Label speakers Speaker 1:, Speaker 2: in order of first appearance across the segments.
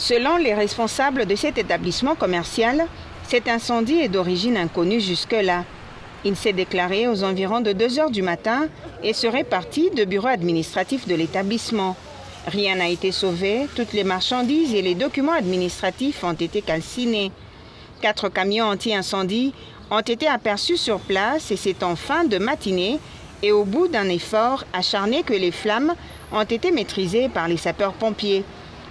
Speaker 1: Selon les responsables de cet établissement commercial, cet incendie est d'origine inconnue jusque-là. Il s'est déclaré aux environs de 2 heures du matin et serait parti du bureau administratif de l'établissement. Rien n'a été sauvé, toutes les marchandises et les documents administratifs ont été calcinés. 4 camions anti-incendie ont été aperçus sur place et c'est en fin de matinée et au bout d'un effort acharné que les flammes ont été maîtrisées par les sapeurs-pompiers.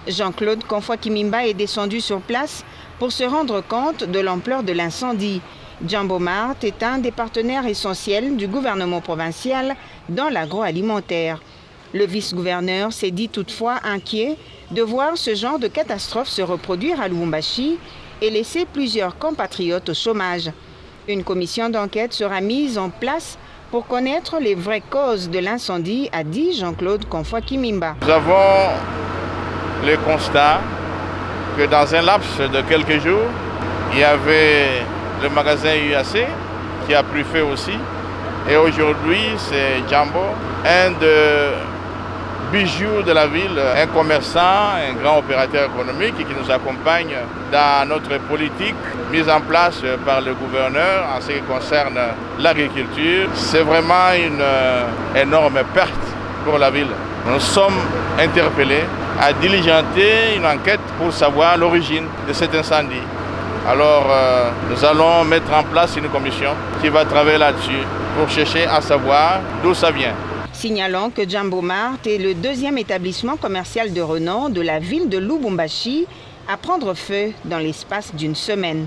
Speaker 1: Jean-Claude Konfoy-Kimimba est descendu sur place pour se rendre compte de l'ampleur de l'incendie. Jambo Mart est un des partenaires essentiels du gouvernement provincial dans l'agroalimentaire. Le vice-gouverneur s'est dit toutefois inquiet de voir ce genre de catastrophe se reproduire à Lubumbashi et laisser plusieurs compatriotes au chômage. Une commission d'enquête sera mise en place pour connaître les vraies causes de l'incendie, a dit Jean-Claude Konfoy-Kimimba.
Speaker 2: Nous avons le constat que dans un laps de quelques jours, il y avait le magasin UAC qui a pris feu aussi. Et aujourd'hui, c'est Jambo, un des bijoux de la ville, un commerçant, un grand opérateur économique qui nous accompagne dans notre politique mise en place par le gouverneur en ce qui concerne l'agriculture. C'est vraiment une énorme perte pour la ville. Nous sommes interpellés à diligenter une enquête pour savoir l'origine de cet incendie. Alors, nous allons mettre en place une commission qui va travailler là-dessus pour chercher à savoir d'où ça vient.
Speaker 1: Signalons que Jambo Mart est le 2e établissement commercial de renom de la ville de Lubumbashi à prendre feu dans l'espace d'une semaine.